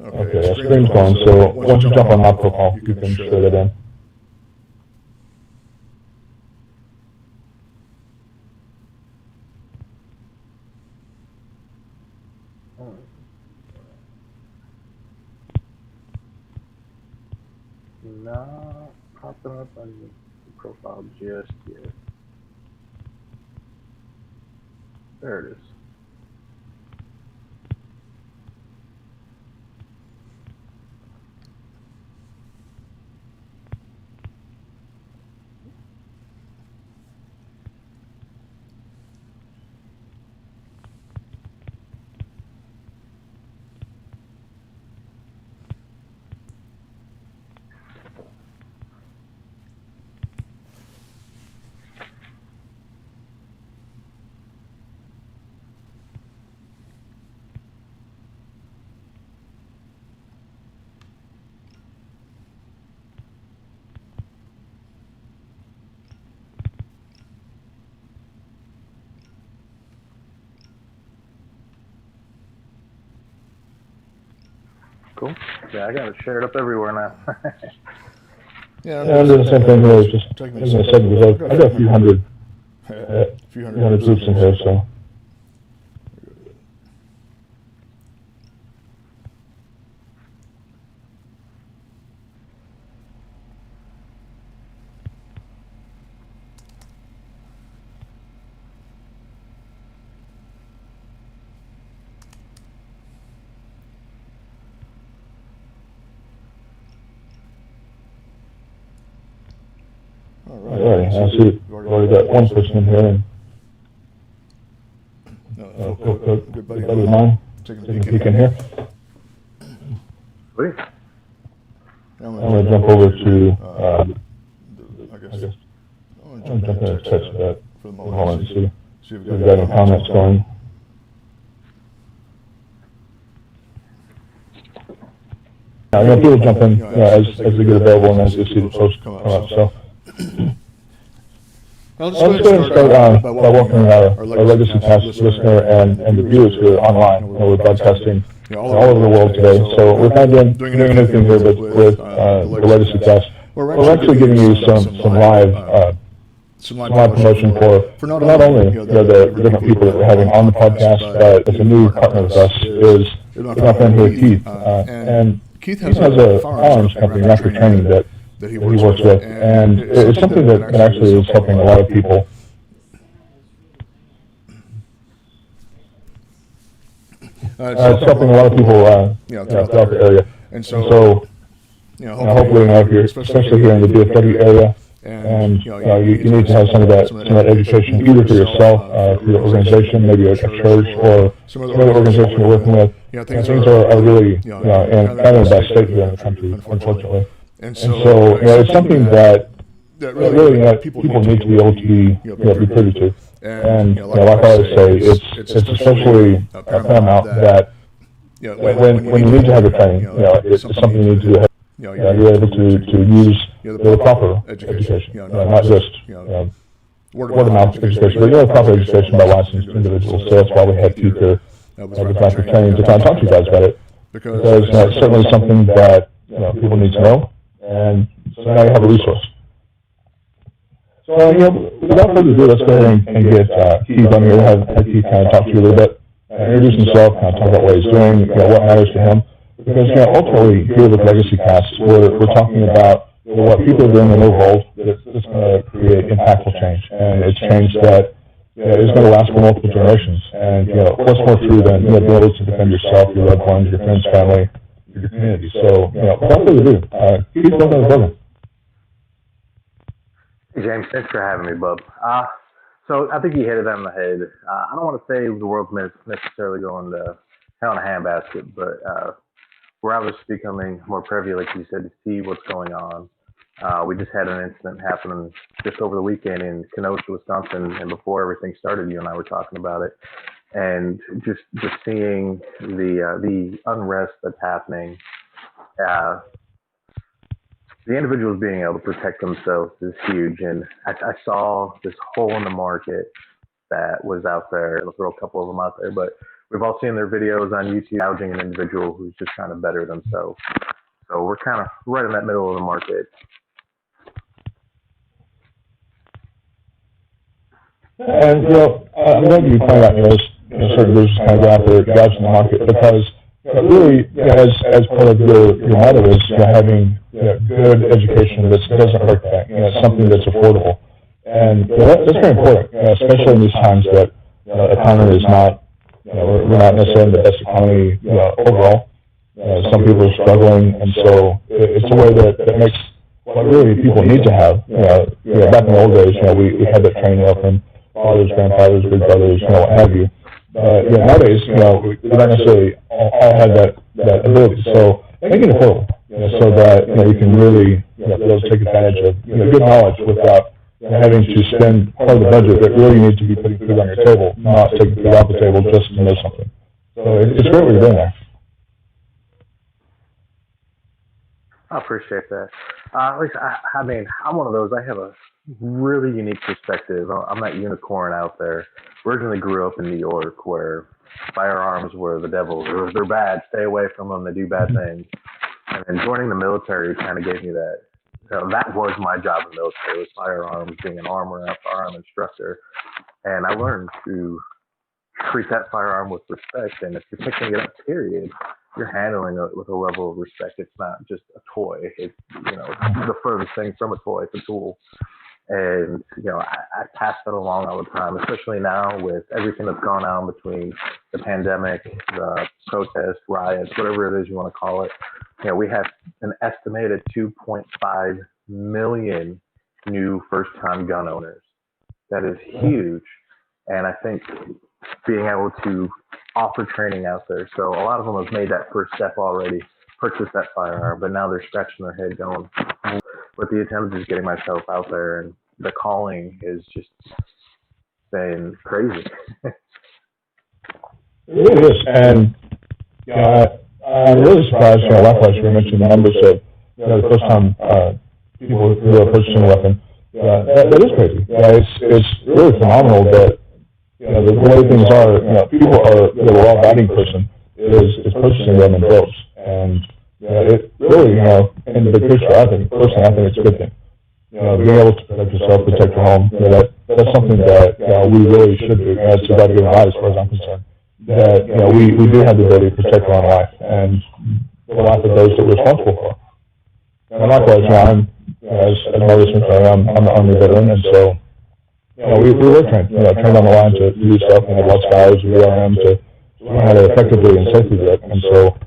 Okay, yeah, screen's going, so once you jump on that profile, you can share that in. Not popping up on the profile just yet. There it is. Cool. Yeah, I got it shared up everywhere now. Yeah, I'm doing the same thing here. It's just taking me a second because I got a few hundred groups in here, so. Alright, I see. We've already got one person in here. And, good buddy of mine taking a peek in here. Sweet. I'm going to jump over to, I guess, I'm going to jump in and touch that for the moment and see if we've got any comments going. Yeah, people jump in as they get available and as they see the post come up. So. Let's go ahead and start by welcoming our LegacyCast listener and the viewers who are online. We're broadcasting all over the world today. So we're kind of doing anything here with the LegacyCast. We're actually giving you some live promotion for not only the different people that we're having on the podcast, but as a new partner with us is my friend here, Keith. And Keith has a firearms company, Raptor Training, that he works with, and it's something that actually is helping a lot of people. It's helping a lot of people throughout the area. And so hopefully if you're, especially here in the DFW area, and you need to have some of that education, either for yourself, for your organization, maybe a church, or some other organization you're working with. Things are really in kind of a bad state here in the country, unfortunately. And so it's something that really people need to be able to be privy to. And like I always say, it's especially paramount that when you need to have a training, it's something you need to do. You're able to use the proper education, not just word of mouth education, but proper education by licensed individuals. So that's why we had Keith here with Raptor Training to kind of talk to you guys about it, because it's certainly something that people need to know. And so now you have a resource. So, without further ado, let's go ahead and get Keith on here. Have Keith kind of talk to you a little bit, introduce himself, kind of talk about what he's doing, what matters to him. Because, ultimately, here with LegacyCast, we're talking about what people are doing in their world that's going to create impactful change. And it's change that is going to last for multiple generations. And, what's more true than being able to defend yourself, your loved ones, your friends, family, your community. So, without further ado, Keith, welcome to the program. Hey, James, thanks for having me, bub. So I think you hit it on the head. I don't want to say the world's necessarily going to hell in a handbasket, but we're obviously becoming more privy, like you said, to see what's going on. We just had an incident happen just over the weekend in Kenosha, Wisconsin, and before everything started, you and I were talking about it, and just seeing the unrest that's happening. The individuals being able to protect themselves is huge, and I saw this hole in the market that was out there. I'll throw a couple of them out there, but we've all seen their videos on YouTube gouging an individual who's just trying to better themselves. So we're kind of right in that middle of the market. And I'm glad you pointed out certain groups kind of go out there gouging the market because really, as part of your motto is having good education that doesn't hurt that, something that's affordable, and that's very important, especially in these times that the economy is not, we're not necessarily in the best economy overall. Some people are struggling, and so it's a way that makes what really people need to have. Back in the old days, we had that training up from fathers, grandfathers, big brothers, what have you. But nowadays, we don't necessarily all have that ability. So making it affordable, so that you can really be able to take advantage of good knowledge without having to spend part of the budget that really you need to be putting food on your table, not taking food off the table just to know something. So it's great what you're doing there. I appreciate that. At least, I mean, I'm one of those. I have a really unique perspective. I'm that unicorn out there. Originally grew up in New York, where firearms were the devil. They're bad. Stay away from them. They do bad things. And then joining the military kind of gave me that. That was my job in the military, was firearms, being an armor, a firearm instructor. And I learned to treat that firearm with respect. And if you're picking it up, period, you're handling it with a level of respect. It's not just a toy. It's the furthest thing from a toy. It's a tool. And I pass that along all the time, especially now with everything that's gone on between the pandemic, the protests, riots, whatever it is you want to call it. We have an estimated 2.5 million new first-time gun owners. That is huge. And I think being able to offer training out there. So a lot of them have made that first step already, purchased that firearm, but now they're scratching their head going, with the attempt is getting myself out there, and the calling is just been crazy. It is, and I'm really surprised. Likewise, you mentioned the numbers of the first time people who are purchasing a weapon. That is crazy. It's really phenomenal that the way things are. People are the law-abiding person is purchasing them in droves, and it really, in the big picture, I think it's a good thing. Being able to protect yourself, protect your home, that's something that we really should do. It's about giving life, as far as I'm concerned. That we do have the ability to protect our own life and the life of those that we're responsible for. And likewise, I'm as my listeners know, I'm an Army veteran, and so we were trained on the line to do stuff, and had lots of hours of VRM to learn how to effectively and safely do it. And so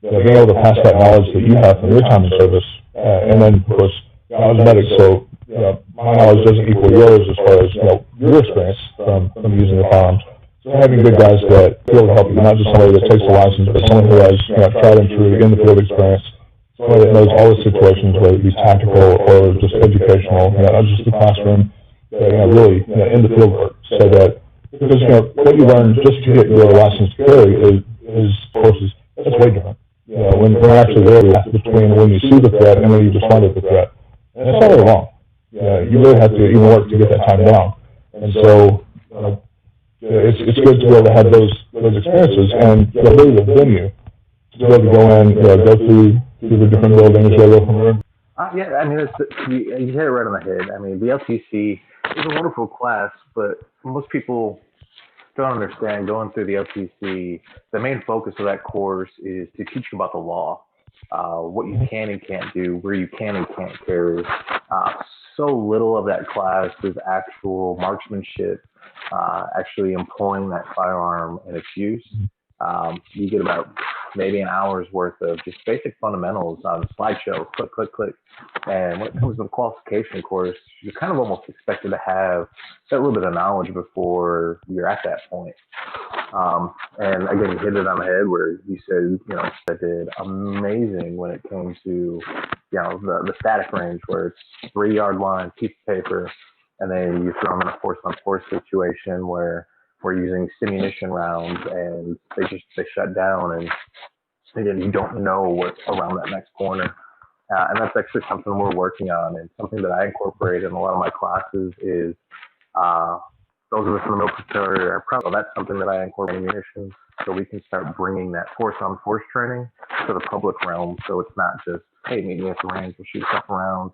being able to pass that knowledge that you have from your time in service, and then of course I was a medic, so my knowledge doesn't equal yours as far as your experience from using the firearms. So having good guys that be able to help you, not just somebody that takes a license, but someone who has tried and true in the field experience, somebody that knows all the situations, whether it be tactical or just educational, not just the classroom, really in the field work, so that because what you learn just to get your license to carry is courses. That's way different. When you're actually there, between when you see the threat and when you respond to the threat, and it's not really long. You really have to even work to get that time down. And so it's good to be able to have those experiences and the ability to venue to be able to go in, go through the different buildings, go from there. Yeah, I mean, you hit it right on the head. I mean, the LTC is a wonderful class, but most people don't understand going through the LTC. The main focus of that course is to teach you about the law, what you can and can't do, where you can and can't carry. So little of that class is actual marksmanship, actually employing that firearm and its use. You get about maybe an hour's worth of just basic fundamentals on slideshow, click, click, click. And when it comes to the qualification course, you're kind of almost expected to have that little bit of knowledge before you're at that point. And again, you hit it on the head where you said, I did amazing when it came to, the static range where it's 3-yard line, piece of paper, and then you throw them in a force-on-force situation where we're using simunition rounds and they shut down, and again, you don't know what's around that next corner. And that's actually something we're working on, and something that I incorporate in a lot of my classes is those of us in the military are proud of. That's something that I incorporate in munitions, so we can start bringing that force-on-force training to the public realm. So it's not just, hey, meet me at the range, we'll shoot stuff around,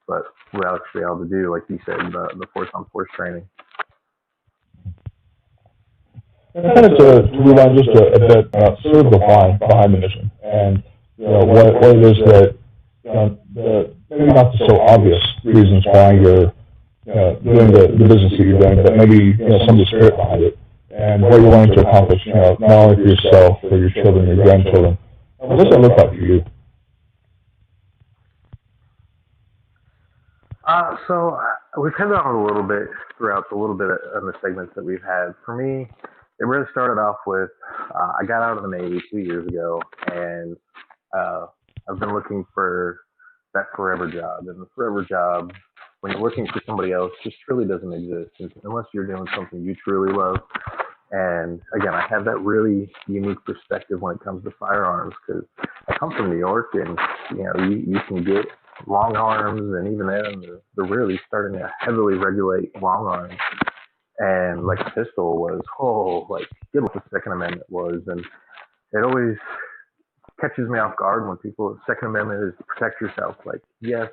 but we're actually able to do, like you said, the force-on-force training. And kind of to rewind just a bit, sort of the why behind the mission, and what it is that the maybe not the so obvious reasons why you're doing the business that you're doing, but maybe some of the spirit behind it, and what you're wanting to accomplish, not only for yourself, for your children, your grandchildren. What does that look like for you? So we've hit on it a little bit throughout the little bit of the segments that we've had. For me, it really started off with I got out of the Navy 2 years ago, and I've been looking for that forever job. And the forever job, when you're working for somebody else, just truly doesn't exist unless you're doing something you truly love. And again, I have that really unique perspective when it comes to firearms because I come from New York, and you can get long arms, and even then, they're really starting to heavily regulate long arms. And like a pistol was, like good what the Second Amendment was, and it always catches me off guard when people Second Amendment is to protect yourself. Like, yes,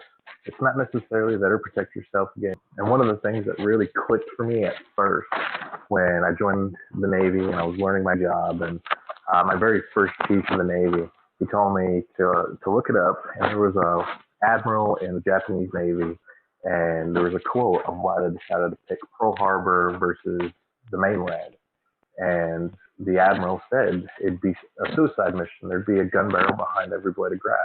it's not necessarily that or protect yourself again. And one of the things that really clicked for me at first when I joined the Navy and I was learning my job, and my very first chief in the Navy, he told me to look it up, and there was a admiral in the Japanese Navy, and there was a quote on why they decided to pick Pearl Harbor versus the mainland. And the admiral said it'd be a suicide mission. There'd be a gun barrel behind every blade of grass.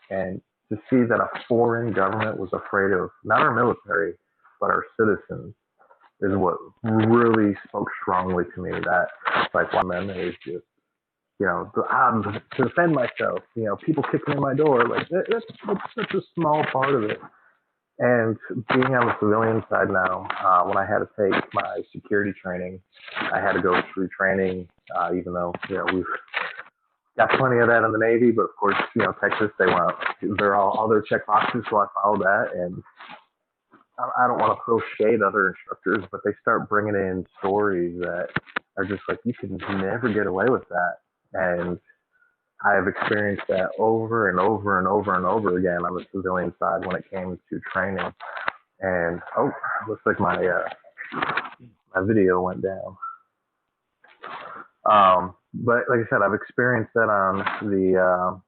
And to see that a foreign government was afraid of not our military, but our citizens is what really spoke strongly to me. That, like, one amendment is just, to defend myself, people kicking in my door, like, that's such a small part of it. And being on the civilian side now, when I had to take my security training, I had to go through training, even though, we've got plenty of that in the Navy, but of course, Texas, they're all their check boxes, so I followed that. And I don't want to throw shade at other instructors, but they start bringing in stories that are just like, you can never get away with that. And I have experienced that over and over and over and over again on the civilian side when it came to training. And looks like my video went down. But like I said, I've experienced that on the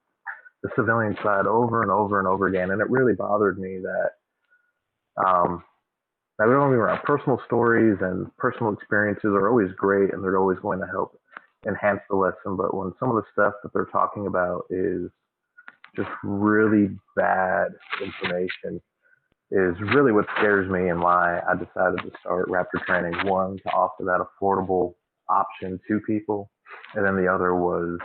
civilian side over and over and over again, and it really bothered me that we don't even write personal stories, and personal experiences are always great, and they're always going to help enhance the lesson. But when some of the stuff that they're talking about is just really bad information, is really what scares me, and why I decided to start Raptor Training. One, to offer that affordable option to people, and then the other was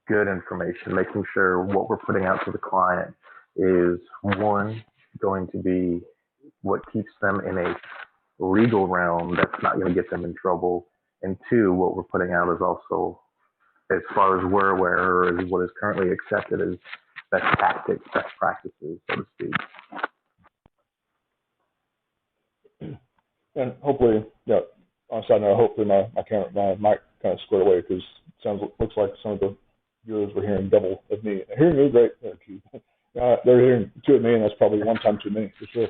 good information, making sure what we're putting out to the client is, one, going to be what keeps them in a legal realm that's not going to get them in trouble, and two, what we're putting out is also, as far as we're aware, is what is currently accepted as best tactics, best practices, so to speak. And hopefully, on a side note, hopefully my mic kind of squared away, because it looks like some of the viewers were hearing double of me. Hearing you, great. They're hearing two of me, and that's probably one time too many, for sure.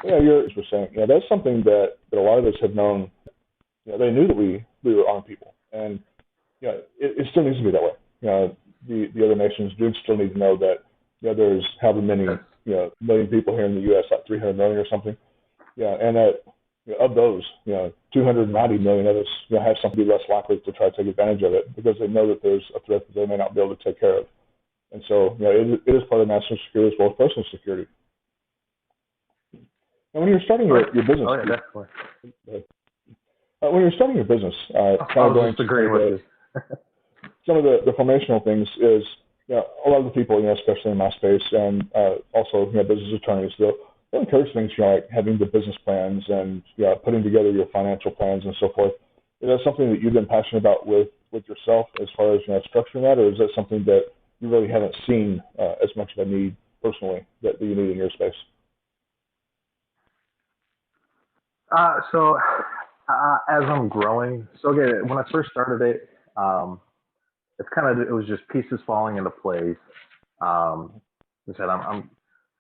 Yeah, you're saying, that's something that a lot of us have known. They knew that we were armed people, and it still needs to be that way. The other nations do still need to know that there's however many million people here in the U.S., like 300 million or something. And that of those, 290 million of us have something less likely to try to take advantage of it, because they know that there's a threat that they may not be able to take care of. And so, it is part of national security as well as personal security. And when you're starting your business, definitely. When you're starting your business, kind of going to some of the formational things is, a lot of the people, especially in my space, and also business attorneys, they'll encourage things like having the business plans and putting together your financial plans and so forth. Is that something that you've been passionate about with yourself as far as structuring that, or is that something that you really haven't seen as much of a need personally that you need in your space? As I'm growing, so again, when I first started it, it was just pieces falling into place. Like I said, I'm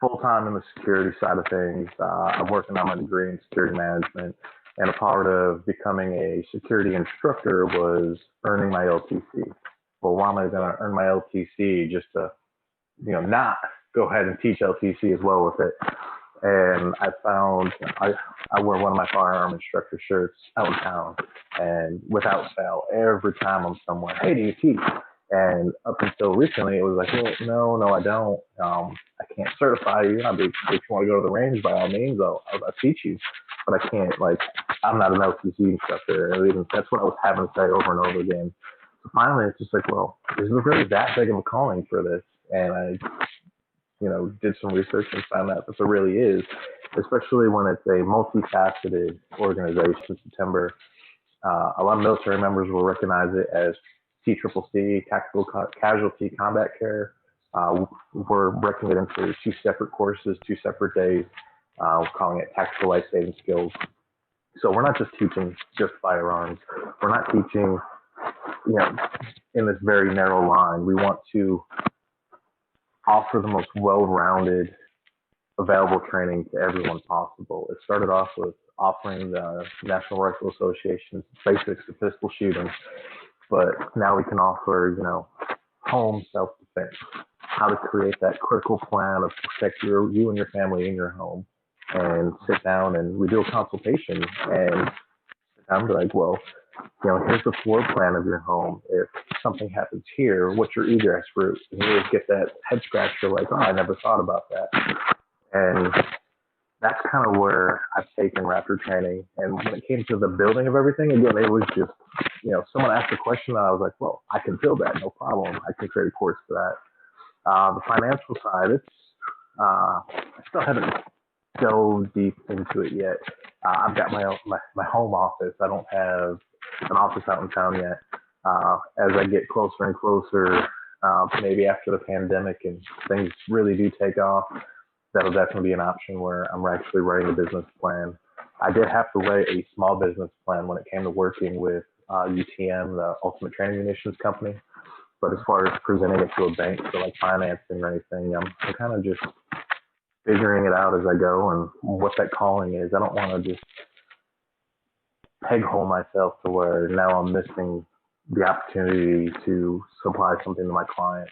full time in the security side of things. I'm working on my degree in security management, and a part of becoming a security instructor was earning my LTC. Well, why am I going to earn my LTC just to, not go ahead and teach LTC as well with it? And I found I wear one of my firearm instructor shirts out in town, and without fail, every time I'm somewhere, hey, do you teach? And up until recently, it was like, well, no, I don't. I can't certify you. I mean, if you want to go to the range, by all means, I'll teach you. But I can't, I'm not an LTC instructor. And even that's what I was having to say over and over again. So finally, it's just like, well, is there really that big of a calling for this? And I did some research and found out that there really is, especially when it's a multifaceted organization. In September, a lot of military members will recognize it as TCCC, Tactical Casualty Combat Care. We're breaking it into two separate courses, 2 separate days. We're calling it Tactical Life Saving Skills. So we're not just teaching just firearms. We're not teaching, in this very narrow line. We want to offer the most well-rounded, available training to everyone possible. It started off with offering the National Rifle Association's basics of pistol shooting, but now we can offer, home self-defense, how to create that critical plan of protect you and your family in your home, and sit down and we do a consultation and I'm like, well, here's the floor plan of your home. If something happens here, what's your egress route? And you always get that head scratcher like, oh, I never thought about that. And that's kind of where I've taken Raptor training. And when it came to the building of everything, again, it was just, someone asked a question and I was like, well, I can build that, no problem. I can create a course for that. The financial side, I still haven't dove deep into it yet. I've got my home office. I don't have an office out in town yet. As I get closer and closer, maybe after the pandemic and things really do take off, that'll definitely be an option where I'm actually writing a business plan. I did have to write a small business plan when it came to working with UTM, the Ultimate Training Munitions Company. But as far as presenting it to a bank for financing or anything, I'm kind of just figuring it out as I go and what that calling is. I don't want to just peg hole myself to where now I'm missing the opportunity to supply something to my client.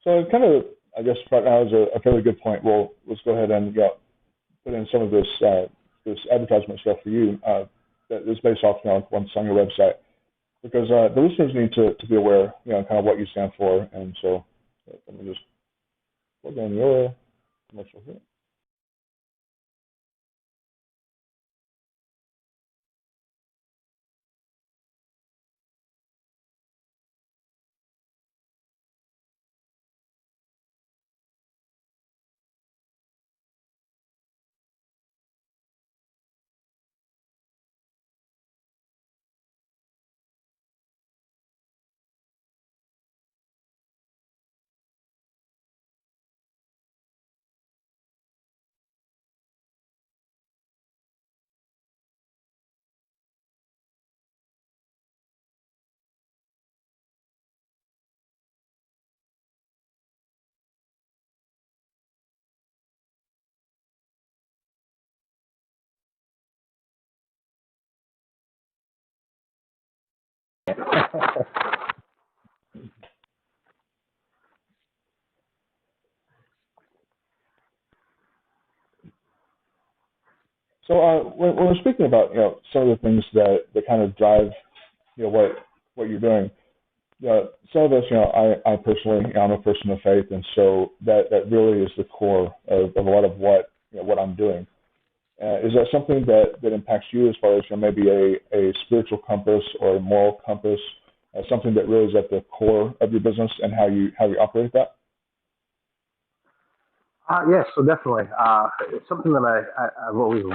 So kind of, I guess right now is a fairly good point. Well, let's go ahead and put in some of this advertisement stuff for you that is based off what's on your website, because the listeners need to be aware, kind of what you stand for. And so let me just plug in your commercial here. So when we're speaking about some of the things that kind of drive what you're doing, some of us, I personally, I'm a person of faith, and so that really is the core of a lot of what I'm doing. Is that something that impacts you as far as maybe a spiritual compass or a moral compass, something that really is at the core of your business and how you operate that? Yes, so definitely. It's something that I've always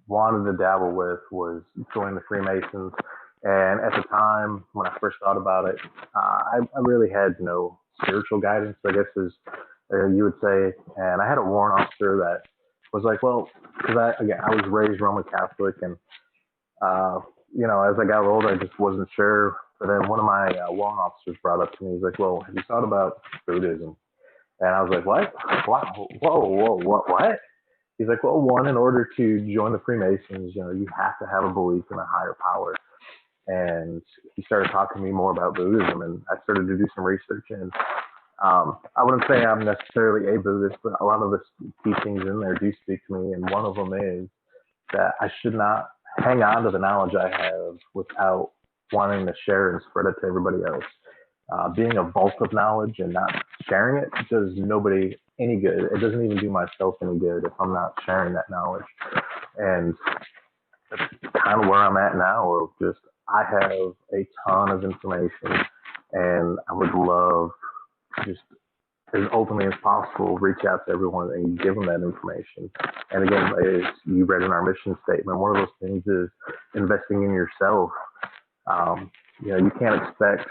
wanted to dabble with was join the Freemasons. And at the time when I first thought about it, I really had no spiritual guidance, I guess is you would say. And I had a warrant officer that was like, well, because I was raised Roman Catholic, and uh, as I got older, I just wasn't sure. But then one of my warrant officers brought up to me, he's like, well, have you thought about Buddhism? And I was like, what? Wow, whoa, what? He's like, well, one, in order to join the Freemasons, you have to have a belief in a higher power. And he started talking to me more about Buddhism, and I started to do some research. And I wouldn't say I'm necessarily a Buddhist, but a lot of the teachings in there do speak to me. And one of them is that I should not hang on to the knowledge I have without wanting to share and spread it to everybody else. Being a vault of knowledge and not sharing it does nobody any good. It doesn't even do myself any good if I'm not sharing that knowledge. And that's kind of where I'm at now. Of just I have a ton of information, and I would love just as openly as possible reach out to everyone and give them that information. And again, as you read in our mission statement, one of those things is investing in yourself. You can't expect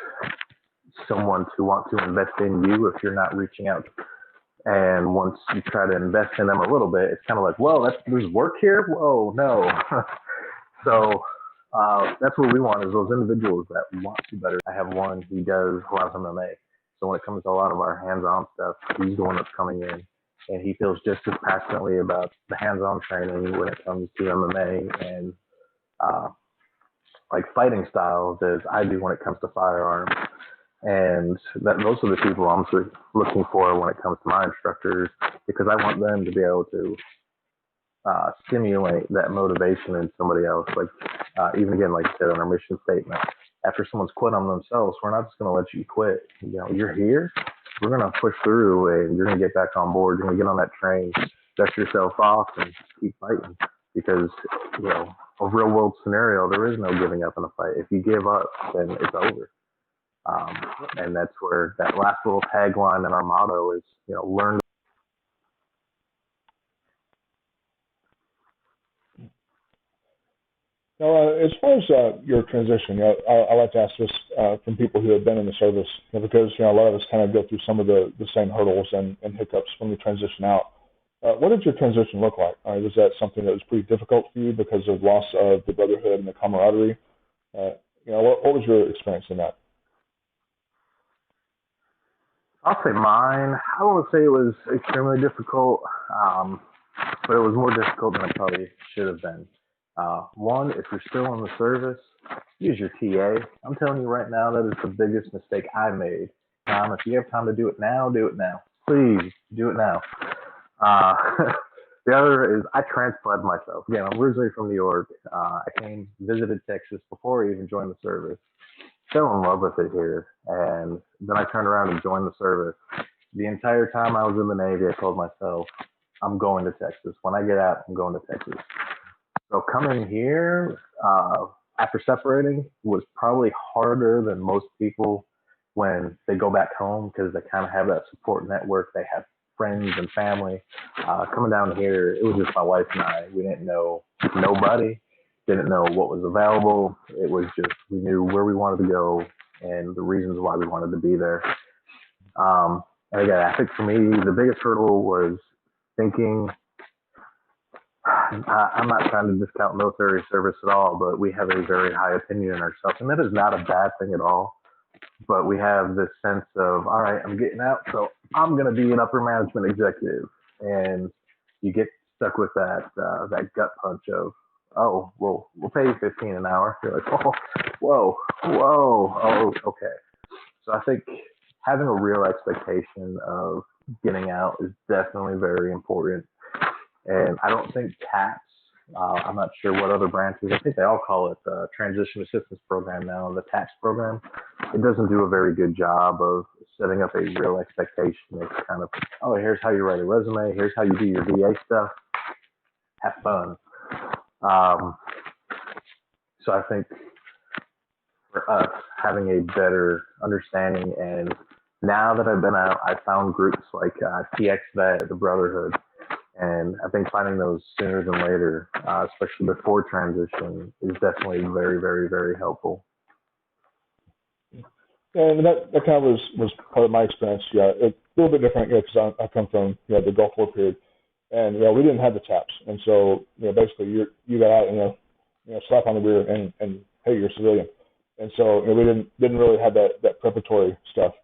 someone to want to invest in you if you're not reaching out. And once you try to invest in them a little bit, it's kind of like, whoa, there's work here. Whoa, no. So that's what we want is those individuals that want to better. I have one who does a lot of MMA. So when it comes to a lot of our hands-on stuff, he's the one that's coming in, and he feels just as passionately about the hands-on training when it comes to MMA and like fighting styles as I do when it comes to firearms. And those are the people I'm looking for when it comes to my instructors, because I want them to be able to stimulate that motivation in somebody else. Like even again, like I said in our mission statement, after someone's quit on themselves, we're not just going to let you quit. You're here. We're going to push through, and you're going to get back on board. You're going to get on that train, dust yourself off, and keep fighting. Because a real world scenario, there is no giving up in a fight. If you give up, then it's over. And that's where that last little tagline in our motto is, learn. Now, as far as your transition, I like to ask this from people who have been in the service, because a lot of us kind of go through some of the same hurdles and hiccups when we transition out. What did your transition look like? Was that something that was pretty difficult for you because of loss of the brotherhood and the camaraderie? What was your experience in that? I'll say mine. I won't say it was extremely difficult, but it was more difficult than it probably should have been. One, if you're still in the service, use your TA. I'm telling you right now, that is the biggest mistake I made. If you have time to do it now, do it now. Please do it now. The other is I transplanted myself. Again, I'm originally from New York. I visited Texas before I even joined the service. Fell in love with it here, and then I turned around and joined the service. The entire time I was in the Navy, I told myself, I'm going to Texas. When I get out, I'm going to Texas. So coming here after separating was probably harder than most people when they go back home, because they kind of have that support network. They have friends and family. Coming down here, it was just my wife and I. We didn't know nobody, didn't know what was available. It was just, we knew where we wanted to go and the reasons why we wanted to be there. And again, I think for me, the biggest hurdle was thinking. I'm not trying to discount military service at all, but we have a very high opinion in ourselves, and that is not a bad thing at all. But we have this sense of, all right, I'm getting out, so I'm going to be an upper management executive, and you get stuck with that gut punch of, oh, well, we'll pay you 15 an hour. You're like, oh, whoa, oh, okay. So I think having a real expectation of getting out is definitely very important. And I don't think TAPS, I'm not sure what other branches, I think they all call it the Transition Assistance Program now, the TAPS program. It doesn't do a very good job of setting up a real expectation. It's kind of, oh, here's how you write a resume, here's how you do your VA stuff, have fun. So I think for us, having a better understanding, and now that I've been out, I found groups like TX Vet, the Brotherhood, And I think finding those sooner than later, especially before transition, is definitely very, very, very helpful. And that kind of was part of my experience. Yeah, it's a little bit different, because I come from the Gulf War period, and we didn't have the taps, and so basically you got out and slap on the rear and hey, you're a civilian, and so we didn't really have that preparatory stuff.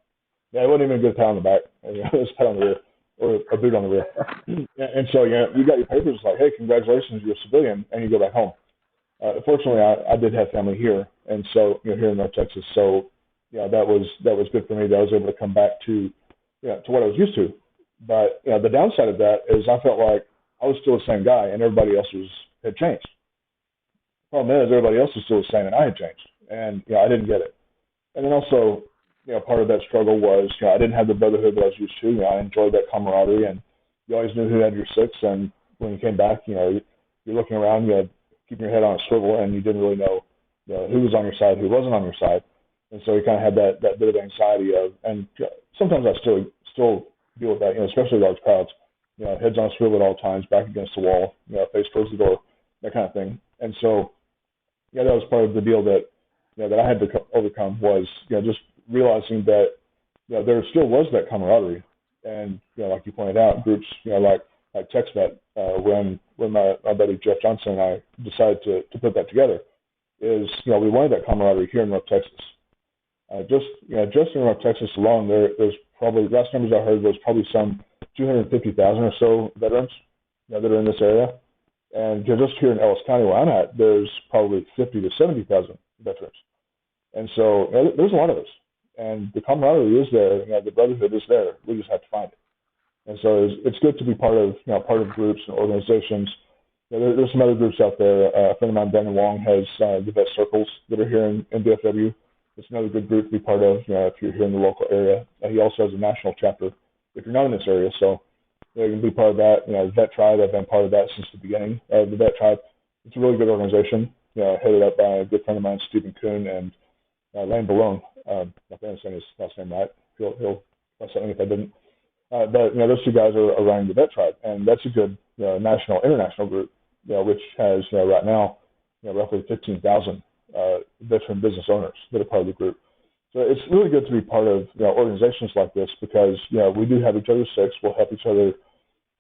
Yeah, it wasn't even a good pat on the back, it was a pat on the rear or a boot on the rear, and so you got your papers like, hey, congratulations, you're a civilian, and you go back home. Fortunately, I did have family here, and so here in North Texas, so that was good for me that I was able to come back to to what I was used to. But the downside of that is I felt like I was still the same guy, and everybody else had changed. The problem is everybody else was still the same, and I had changed, and I didn't get it. And then also, part of that struggle was I didn't have the brotherhood that I was used to. I enjoyed that camaraderie, and you always knew who had your six. And when you came back, you're looking around, keeping your head on a swivel, and you didn't really know, who was on your side, who wasn't on your side. And so you kind of had that bit of anxiety of, and sometimes I still deal with that, especially large crowds, heads on a swivel at all times, back against the wall, face towards the door, that kind of thing. And so, that was part of the deal that, that I had to overcome was, just realizing that, there still was that camaraderie. And, like you pointed out, groups, like TextVet, when my buddy Jeff Johnson and I decided to put that together, is, we wanted that camaraderie here in North Texas. Just in North Texas alone, there's probably, last numbers I heard was probably some 250,000 or so veterans that are in this area. And just here in Ellis County where I'm at, there's probably 50 to 70,000 veterans. And so there's a lot of us. And the camaraderie is there, the brotherhood is there. We just have to find it. And so it's good to be part of groups and organizations. There's some other groups out there. A friend of mine, Brandon Wong, has the Vet Circles that are here in DFW. It's another good group to be part of, if you're here in the local area. He also has a national chapter if you're not in this area. So you can be part of that. Vet Tribe, I've been part of that since the beginning. The Vet Tribe, it's a really good organization, headed up by a good friend of mine, Stephen Kuhn, and Lane Barone. I think I'm saying his last name right. He'll something if I didn't. But those two guys are running the Vet Tribe, and that's a good international group, which has right now roughly 15,000 veteran business owners that are part of the group. So it's really good to be part of organizations like this because we do have each other's six. We'll help each other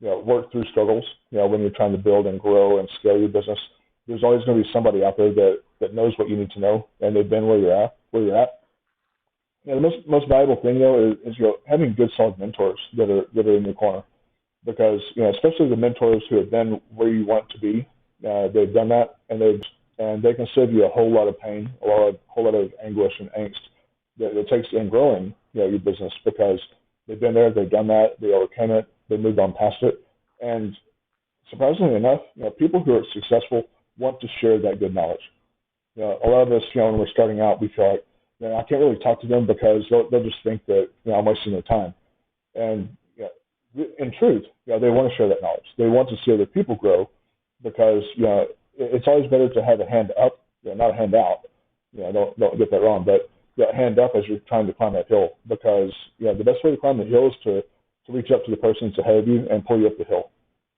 work through struggles. When you're trying to build and grow and scale your business, there's always going to be somebody out there that knows what you need to know, and they've been where you're at. The most valuable thing though is having good solid mentors that are in your corner, because especially the mentors who have been where you want to be, they've done that, and they can save you a whole lot of pain, a whole lot of anguish and angst that it takes in growing your business, because they've been there, they've done that, they overcame it, they moved on past it, and surprisingly enough, people who are successful want to share that good knowledge. A lot of us, when we're starting out, we feel like, I can't really talk to them because they'll just think that I'm wasting their time. And in truth, they want to share that knowledge. They want to see other people grow, because it's always better to have a hand up, not a hand out. Don't get that wrong, but a hand up as you're trying to climb that hill, because the best way to climb the hill is to reach up to the person that's ahead of you and pull you up the hill.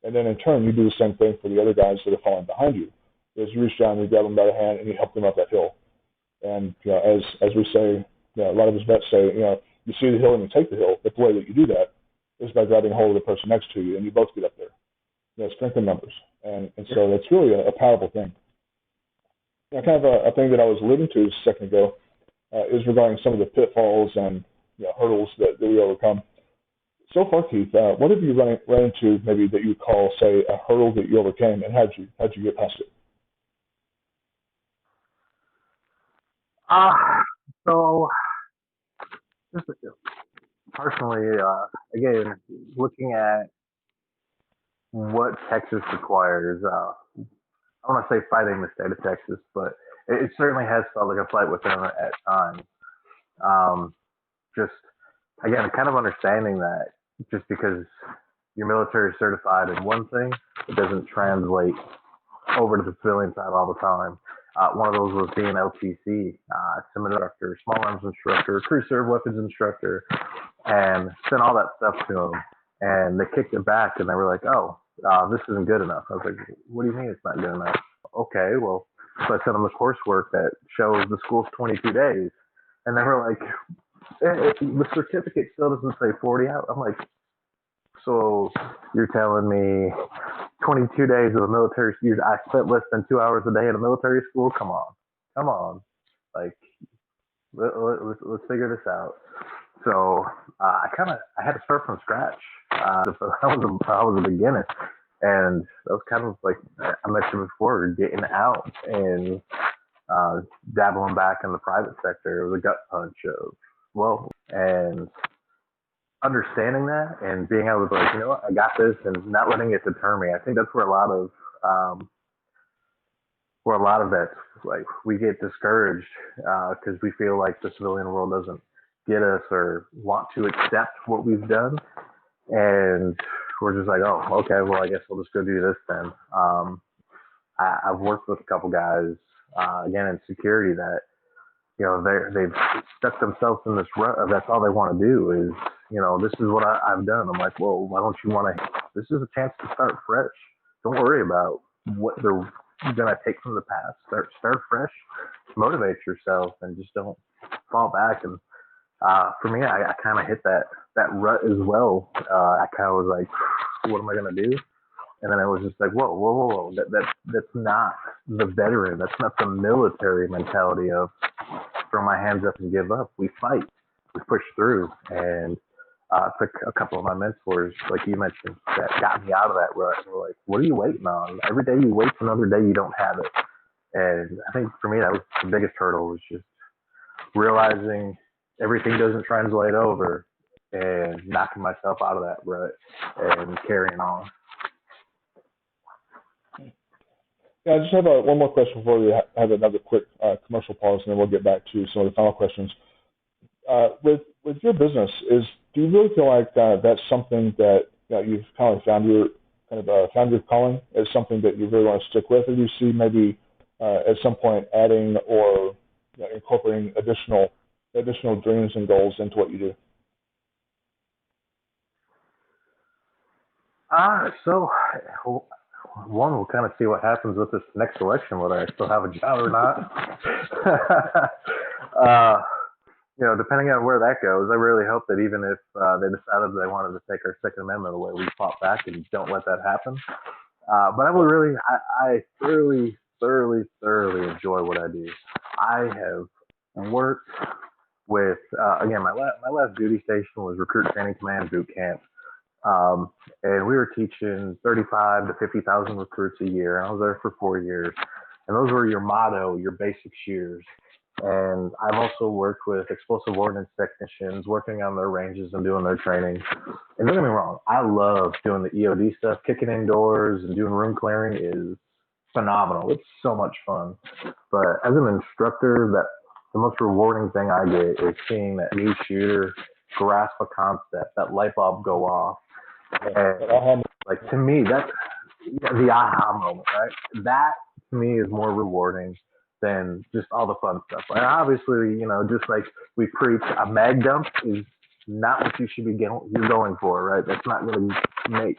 And then in turn, you do the same thing for the other guys that are falling behind you. Is you reach down, you grab them by the hand, and you help them up that hill. And as we say, a lot of us vets say, you see the hill and you take the hill. But the way that you do that is by grabbing hold of the person next to you, and you both get up there. Strength in numbers, and so that's really a powerful thing. Kind of a thing that I was alluding to a second ago is regarding some of the pitfalls and hurdles that we overcome. So far, Keith, what have you run into maybe that you call, say, a hurdle that you overcame, and how'd you get past it? So just personally, again, looking at what Texas requires, I want to say fighting the state of Texas, but it certainly has felt like a fight with them at times. Just again, kind of understanding that just because your military is certified in one thing, it doesn't translate over to the civilian side all the time. One of those was being LTC, sim instructor, small arms instructor, crew serve weapons instructor, and sent all that stuff to them. And they kicked it back, and they were like, "Oh, this isn't good enough. I was like, what do you mean it's not good enough? Okay, well, so I sent them the coursework that shows the school's 22 days. And they were like, the certificate still doesn't say 40 hours. I'm like, so you're telling me 22 days of a military, I spent less than 2 hours a day in a military school? Come on. Come on. Like, let's figure this out. So I had to start from scratch. I was a beginner, and that was kind of like I mentioned before, getting out and dabbling back in the private sector. It was a gut punch of and understanding that and being able to be like, you know what, I got this, and not letting it deter me. I think that's um, where a lot of that, like, we get discouraged because we feel like the civilian world doesn't get us or want to accept what we've done, and we're just like, oh, okay, well, I guess we'll just go do this then. I've worked with a couple guys again in security that they've stuck themselves in this rut of that's all they want to do is this is what I've done. I'm like, well, why don't you want to? This is a chance to start fresh. Don't worry about what they're gonna take from the past. Start fresh, motivate yourself, and just don't fall back. And for me, I kind of hit that rut as well. I kind of was like, what am I gonna do? And then I was just like, whoa. That's not the veteran. That's not the military mentality of throw my hands up and give up. We fight. We push through. And took a couple of my mentors, like you mentioned, that got me out of that rut. And we're like, what are you waiting on? Every day you wait, another day you don't have it. And I think for me, that was the biggest hurdle, was just realizing everything doesn't translate over and knocking myself out of that rut and carrying on. Yeah, I just have one more question before we have another quick commercial pause, and then we'll get back to some of the final questions. With your business, do you really feel like that's something that you've kind of found your calling as something that you really want to stick with, or do you see maybe at some point adding or incorporating additional dreams and goals into what you do? So one, we'll kind of see what happens with this next election, whether I still have a job or not. Depending on where that goes, I really hope that even if they decided they wanted to take our Second Amendment away, we fought back and don't let that happen. But I thoroughly enjoy what I do. I have worked with, again, my last duty station was Recruit Training Command Boot Camp. And we were teaching 35 to 50,000 recruits a year. And I was there for 4 years. And those were your motto, your basic shooters. And I've also worked with explosive ordnance technicians, working on their ranges and doing their training. And don't get me wrong, I love doing the EOD stuff. Kicking indoors and doing room clearing is phenomenal. It's so much fun. But as an instructor, the most rewarding thing I get is seeing that new shooter grasp a concept, that light bulb go off. And like, to me, that's the aha moment, right? That to me is more rewarding than just all the fun stuff. And obviously, just like we preach, a mag dump is not what you should be you're going for, right? That's not going to make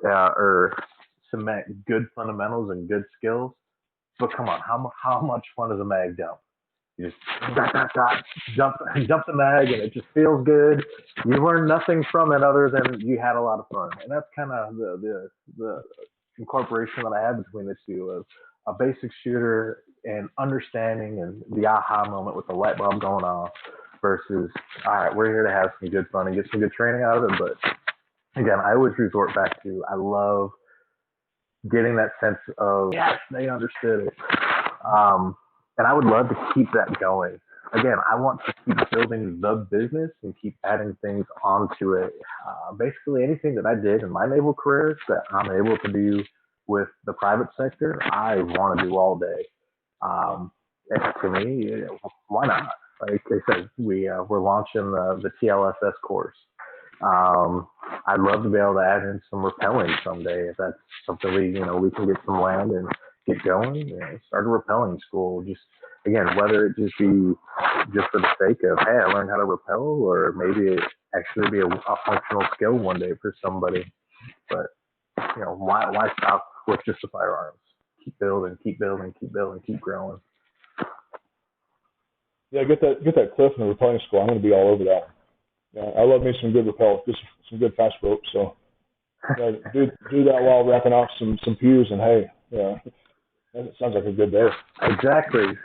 or cement good fundamentals and good skills. But come on, how much fun is a mag dump? You just jump the mag, and it just feels good. You learn nothing from it other than you had a lot of fun, and that's kind of the incorporation that I have between the two of a basic shooter and understanding and the aha moment with the light bulb going off versus, all right, we're here to have some good fun and get some good training out of it. But again, I always resort back to, I love getting that sense of, yes, they understood it. And I would love to keep that going. Again, I want to keep building the business and keep adding things onto it. Basically, anything that I did in my naval career that I'm able to do with the private sector, I want to do all day. And to me, why not? Like I said, we're launching the TLSS course. I'd love to be able to add in some rappelling someday if that's something we can get some land and get going. Start a rappelling school. Just again, whether it just be just for the sake of, hey, I learned how to rappel, or maybe it actually be a functional skill one day for somebody. But why stop with just the firearms? Keep building, keep building, keep building, keep growing. Yeah, get that cliff in the rappelling school. I'm going to be all over that. Yeah, I love me some good rappel, just some good fast rope. So do that while wrapping off some pews, and hey, yeah, that sounds like a good day. Exactly.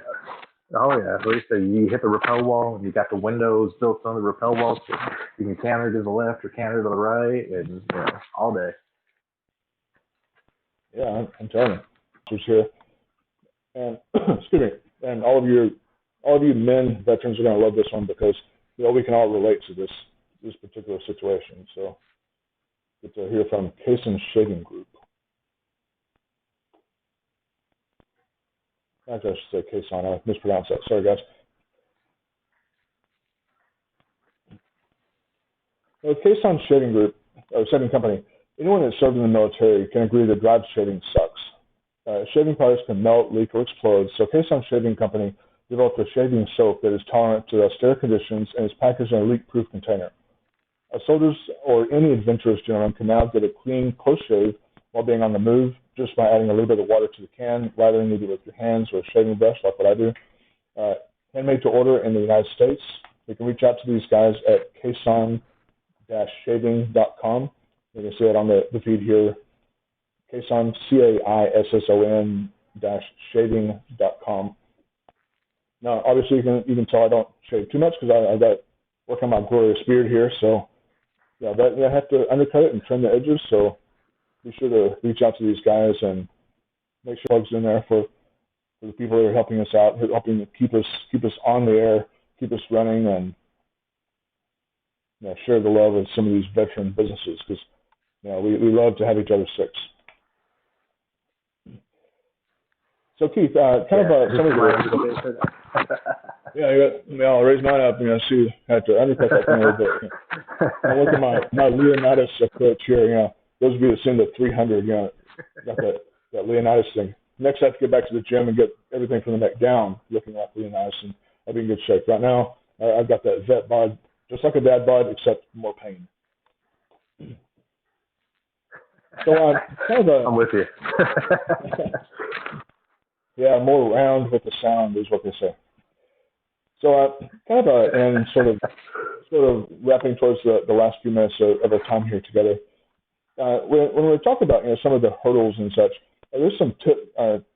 Oh yeah, like you say, you hit the rappel wall, and you got the windows built on the rappel wall, so you can canter to the left or canter to the right, and all day. Yeah, I'm telling you, who's here, and excuse me, and all of you men veterans are going to love this one because we can all relate to this particular situation. So get to hear from Cason Shaving Group. Actually, I should say Cason. I mispronounced that. Sorry, guys. Cason Shaving Group, or shaving company, anyone that served in the military can agree that dry shaving sucks. Shaving products can melt, leak, or explode, so Cason Shaving Company developed a shaving soap that is tolerant to austere conditions and is packaged in a leak-proof container. Soldiers or any adventurous gentleman can now get a clean, close shave while being on the move just by adding a little bit of water to the can, lathering it with your hands or a shaving brush, like what I do. Handmade to order in the United States. You can reach out to these guys at cason-shaving.com. You can see it on the feed here. Cason, CAISON-shaving.com. Now, obviously, you can tell I don't shave too much because I got work on my glorious beard here. So, yeah, I have to undercut it and trim the edges. So, be sure to reach out to these guys and make sure plugs in there for the people that are helping us out, helping to keep us on the air, keep us running, and share the love of some of these veteran businesses because we love to have each other six. So Keith, some of the I'll raise mine up. See, I have to undercut that thing a little bit. I look at my Leonidas approach here. Those of you that seen the 300, got that Leonidas thing. Next, I have to get back to the gym and get everything from the neck down, looking like Leonidas, and I'll be in good shape. Right now, I've got that vet bod, just like a dad bod, except more pain. So I'm with you. Yeah, more round with the sound is what they say. So and sort of wrapping towards the last few minutes of our time here together. When we talk about some of the hurdles and such, there's some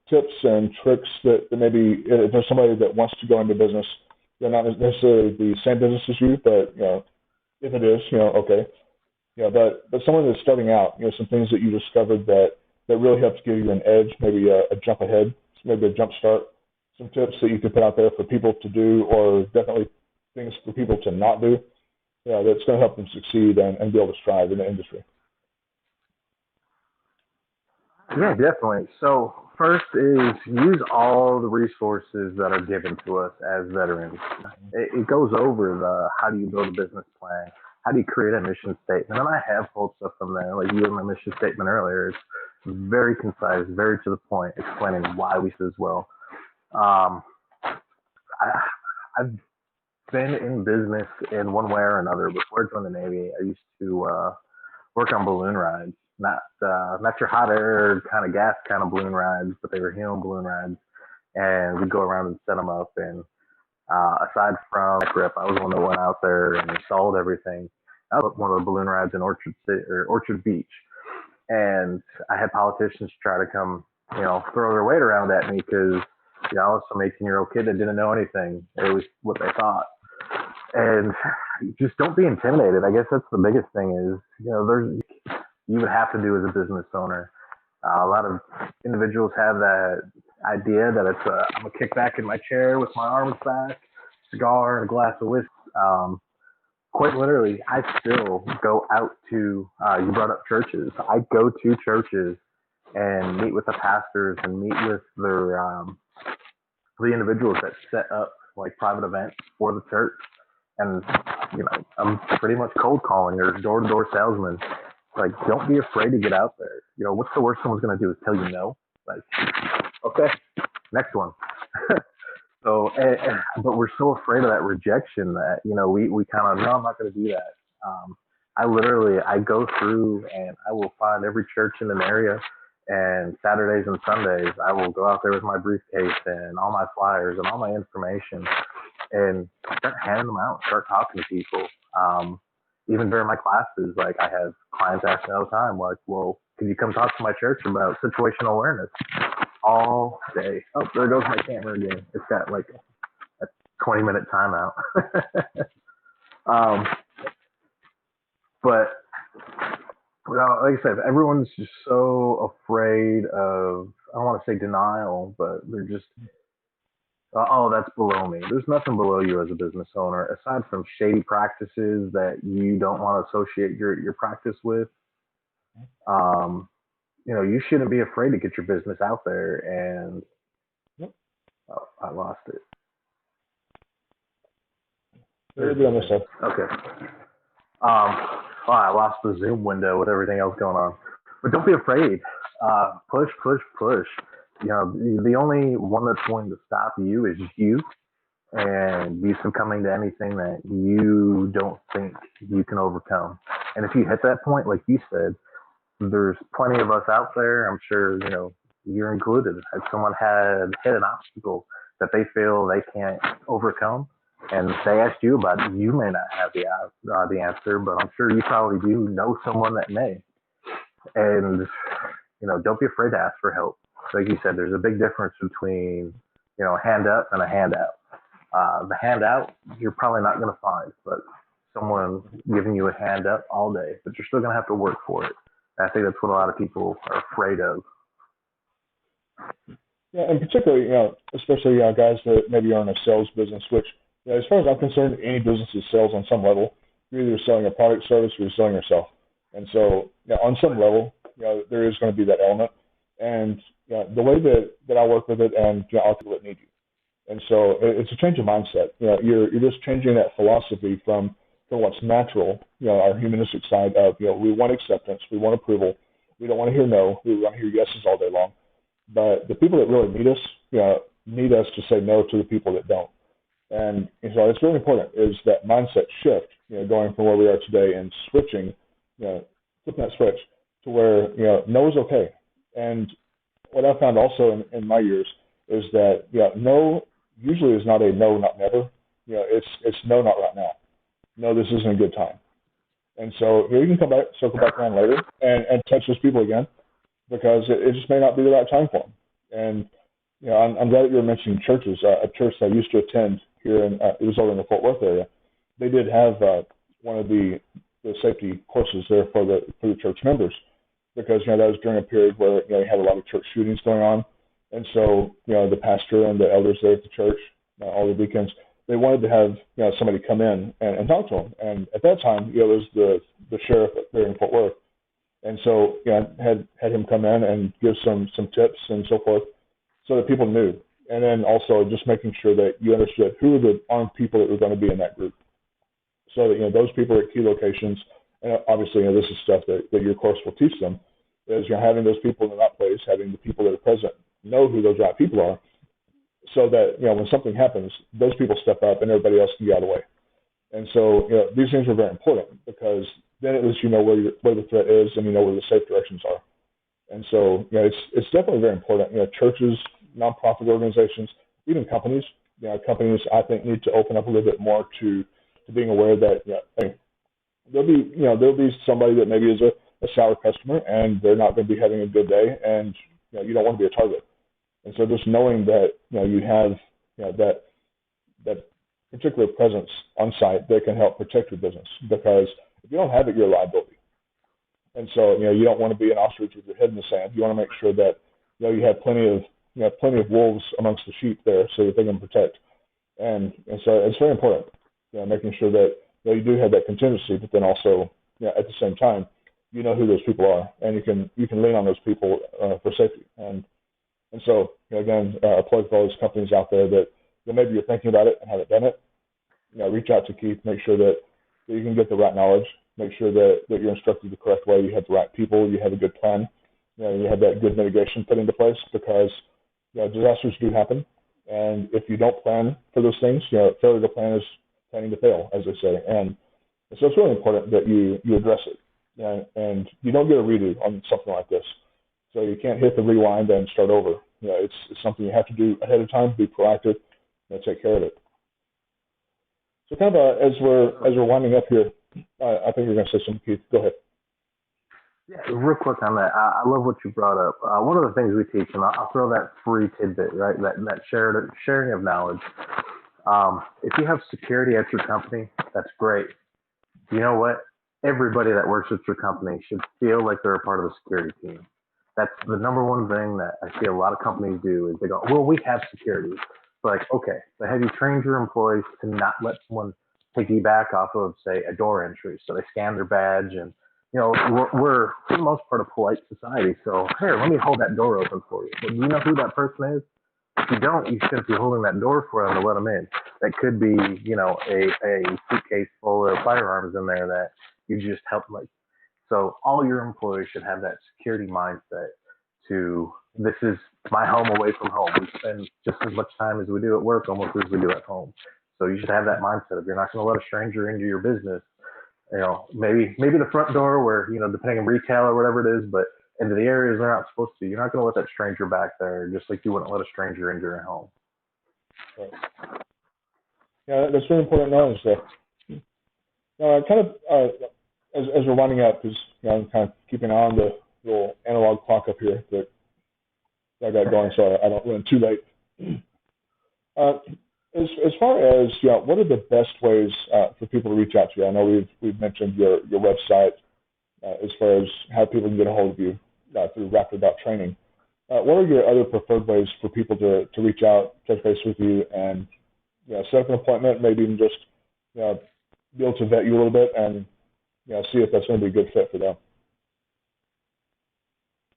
tips and tricks that maybe if there's somebody that wants to go into business, they're not necessarily the same business as you, but if it is, okay. But someone that's starting out, some things that you discovered that really helps give you an edge, maybe a jump ahead, maybe a jump start, some tips that you could put out there for people to do, or definitely things for people to not do, that's going to help them succeed and be able to strive in the industry. Yeah, definitely. So first is use all the resources that are given to us as veterans. It goes over the how do you build a business plan, how do you create a mission statement, and I have pulled stuff from there, like you had my mission statement earlier. It's very concise, very to the point, explaining why we do as well. I've been in business in one way or another. Before I joined the Navy, I used to work on balloon rides. Not your hot air kind of gas kind of balloon rides, but they were helium balloon rides, and we'd go around and set them up. And aside from grip, I was the one that went out there and installed everything. I was one of the balloon rides in Orchard Beach, and I had politicians try to come, throw their weight around at me because I was some 18-year-old kid that didn't know anything. It was what they thought. And just don't be intimidated. I guess that's the biggest thing is, you would have to do as a business owner. A lot of individuals have that idea that I'm going to kick back in my chair with my arms back, cigar, and a glass of whiskey. Quite literally, I still go out to, you brought up churches. I go to churches and meet with the pastors and meet with the individuals that set up like private events for the church. And, I'm pretty much cold calling or door-to-door salesman. Like, don't be afraid to get out there. What's the worst someone's going to do is tell you no? Like, okay, next one. So, but we're so afraid of that rejection that, we kind of, no, I'm not going to do that. I go through and I will find every church in an area. And Saturdays and Sundays, I will go out there with my briefcase and all my flyers and all my information and start handing them out, start talking to people. Um, Even during my classes, like I have clients ask me all the time, like, well, can you come talk to my church about situational awareness all day? Oh, there goes my camera again. It's got like a 20-minute timeout. um, but like I said, everyone's just so afraid of, I don't want to say denial, but they're just, oh, that's below me. There's nothing below you as a business owner, aside from shady practices that you don't want to associate your practice with. Um, you shouldn't be afraid to get your business out there. And Yep. oh, I lost it. Okay. Oh, I lost the Zoom window with everything else going on. But don't be afraid. Push, push, push. The only one that's going to stop you is you and you succumbing to anything that you don't think you can overcome. And if you hit that point, like you said, there's plenty of us out there. I'm sure, you're included. If someone had hit an obstacle that they feel they can't overcome, and they asked you about it, you may not have the answer, but I'm sure you probably do know someone that may. And don't be afraid to ask for help. Like you said, there's a big difference between a hand up and a handout. The handout you're probably not going to find, but someone giving you a hand up all day, but you're still going to have to work for it. And I think that's what a lot of people are afraid of. Yeah, and particularly, especially guys that maybe are in a sales business, which, as far as I'm concerned, any business is sales on some level. You're either selling a product, service, or you're selling yourself. And so, on some level, there is going to be that element. And the way that I work with it, and I'll people that need you. And so it's a change of mindset. You're just changing that philosophy from what's natural, our humanistic side of, we want acceptance, we want approval, we don't want to hear no, we want to hear yeses all day long. But the people that really need us to say no to the people that don't. And so it's really important is that mindset shift, going from where we are today and switching, flipping that switch to where, no is okay. And what I found also in my years is that, no usually is not a no, not never. It's no, not right now. No, this isn't a good time. And so you can come back, circle back around later and touch those people again because it just may not be the right time for them. And, I'm glad that you were mentioning churches. A church that I used to attend here, it was over in the Fort Worth area. They did have one of the safety courses there for the church members because, that was during a period where, you had a lot of church shootings going on. And so, the pastor and the elders there at the church, all the weekends, they wanted to have, somebody come in and talk to them. And at that time, it was the sheriff there in Fort Worth. And so, had him come in and give some tips and so forth so that people knew. And then also just making sure that you understood who are the armed people that were going to be in that group. So that, those people are at key locations. And obviously, this is stuff that your course will teach them, is having those people in the right place, having the people that are present know who those right people are, so that, when something happens, those people step up and everybody else can get out of the way. And so, these things are very important because then at least you know where the threat is and you know where the safe directions are. And so, it's definitely very important. Churches, nonprofit organizations, even companies, companies I think need to open up a little bit more to being aware that, hey, there'll be somebody that maybe is a sour customer and they're not going to be having a good day, and you don't want to be a target. And so just knowing that you have that particular presence on site that can help protect your business, because if you don't have it, you're a liability. And so you don't want to be an ostrich with your head in the sand. You want to make sure that you have plenty of wolves amongst the sheep there so that they can protect. And so it's very important, making sure that you do have that contingency, but then also at the same time who those people are, and you can lean on those people for safety. And so again, a plug for all those companies out there that maybe you're thinking about it and haven't done it. Reach out to Keith, make sure that you can get the right knowledge, make sure that you're instructed the correct way, you have the right people, you have a good plan, you have that good mitigation put into place, because disasters do happen, and if you don't plan for those things, failure to plan is planning to fail, as they say. And So it's really important that you address it, and you don't get a redo on something like this. So you can't hit the rewind and start over. It's something you have to do ahead of time, be proactive, and take care of it. So kind of as we're winding up here, I think you're going to say something, Keith. Go ahead. Yeah, real quick on that. I love what you brought up. One of the things we teach, and I'll throw that free tidbit, right? That sharing of knowledge. If you have security at your company, that's great. You know what? Everybody that works at your company should feel like they're a part of the security team. That's the number one thing that I see a lot of companies do is they go, well, we have security. It's like, okay, so have you trained your employees to not let someone piggyback off of, say, a door entry? So they scan their badge and, we're for the most part a polite society. So here, let me hold that door open for you. Well, do you know who that person is? If you don't, you shouldn't be holding that door for them to let them in. That could be, a suitcase full of firearms in there that you just help like. So all your employees should have that security mindset to this is my home away from home. We spend just as much time as we do at work almost as we do at home. So you should have that mindset of you're not going to let a stranger into your business. Maybe the front door where, depending on retail or whatever it is, but into the areas they're not supposed to. You're not going to let that stranger back there, just like you wouldn't let a stranger into your home. Right. Yeah, that's really important knowledge there. As we're winding up, because I'm kind of keeping an eye on the little analog clock up here that I got going, so I don't run too late. As far as what are the best ways for people to reach out to you? I know we've mentioned your website as far as how people can get a hold of you through Raptor.training. What are your other preferred ways for people to reach out, touch base with you, and set up an appointment, maybe even just be able to vet you a little bit and see if that's going to be a good fit for them?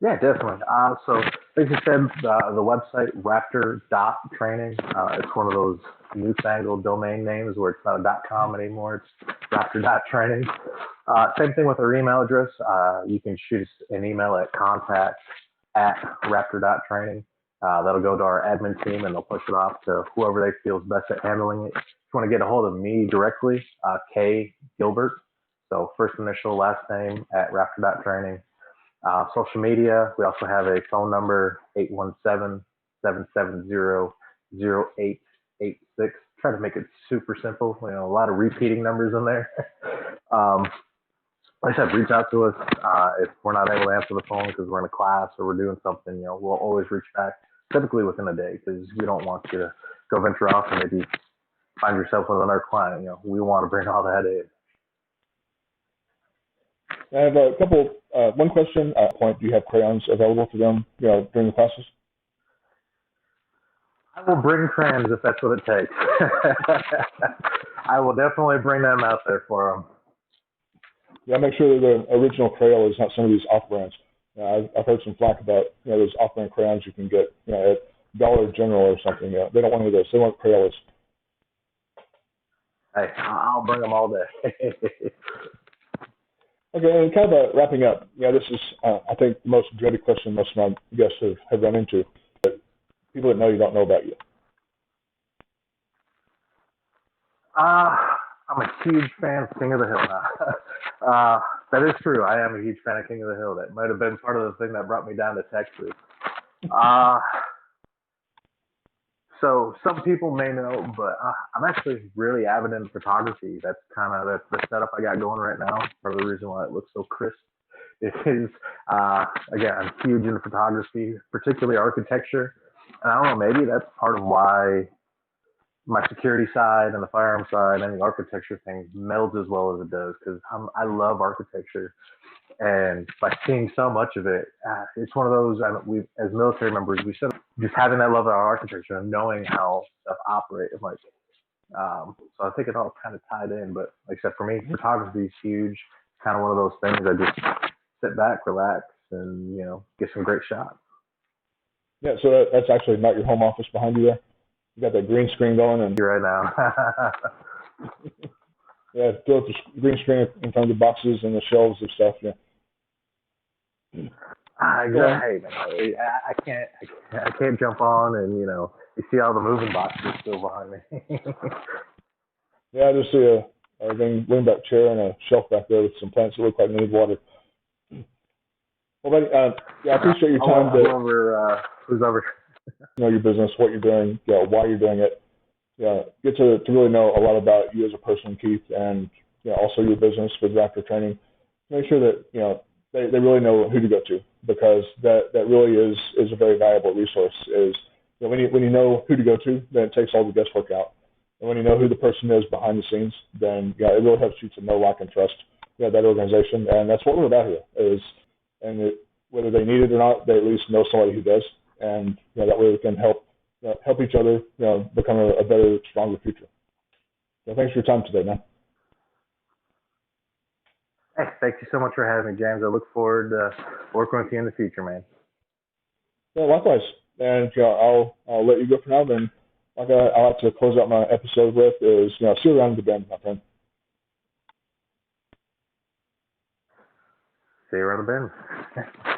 Yeah, definitely. So, like you said, the website Raptor.training. It's one of those newfangled domain names where it's not a .com anymore. It's Raptor.training. Same thing with our email address. You can shoot us an email at contact@Raptor.training. That'll go to our admin team and they'll push it off to whoever they feel is best at handling it. If you want to get a hold of me directly, K Gilbert. So first initial, last name at Raptor.training. Social media, we also have a phone number, 817-770-0886. Try to make it super simple. A lot of repeating numbers in there. Like I said, reach out to us. If we're not able to answer the phone because we're in a class or we're doing something, we'll always reach back, typically within a day, because we don't want you to go venture off and maybe find yourself with another client. We want to bring all that in. I have a couple. One question. Point. Do you have crayons available to them? During the classes. I will bring crayons if that's what it takes. I will definitely bring them out there for them. Yeah, make sure that the original Crayola is not some of these off-brands. I've heard some flack about those off-brand crayons you can get at Dollar General or something. They don't want any of those. They want Crayolas. Hey, I'll bring them all day. Okay, and kind of wrapping up. This is I think the most dreaded question most of my guests have run into. But people that know you don't know about you. I'm a huge fan of King of the Hill now. That is true. I am a huge fan of King of the Hill. That might have been part of the thing that brought me down to Texas. So some people may know, but I'm actually really avid in photography. That's the setup I got going right now. Part of the reason why it looks so crisp is, again, I'm huge in photography, particularly architecture. And I don't know, maybe that's part of why my security side and the firearm side and the architecture thing melds as well as it does, because I love architecture. And by seeing so much of it, it's one of those, we as military members, we should just having that love of our architecture and knowing how stuff operates. So I think it all kind of tied in. But like I said, for me, photography is huge. It's kind of one of those things I just sit back, relax, and get some great shots. Yeah, so that's actually not your home office behind you there? You got that green screen going? And right now. Yeah, throw up the green screen in front of the boxes and the shelves of stuff, yeah. Exactly. Hey, I can't jump on and, you see all the moving boxes still behind me. Yeah, I just see lean back chair and a shelf back there with some plants that look like they need water. Well, buddy, yeah, I appreciate your time. Who's over? Know your business, what you're doing, why you're doing it. Yeah, get to really know a lot about you as a person, Keith, and also your business with Raptor Training. Make sure that they really know who to go to, because that really is a very valuable resource. Is when you know who to go to, then it takes all the guesswork out. And when you know who the person is behind the scenes, then it really helps you to know, like, and trust that organization. And that's what we're about here. Whether they need it or not, they at least know somebody who does, and that way we can help each other become a better, stronger future. So thanks for your time today, man. Hey, thank you so much for having me, James. I look forward to working with you in the future, man. Yeah, likewise. And I'll let you go for now. Then, like I like to close out my episode with is see you around the bend, my friend. See you around the bend.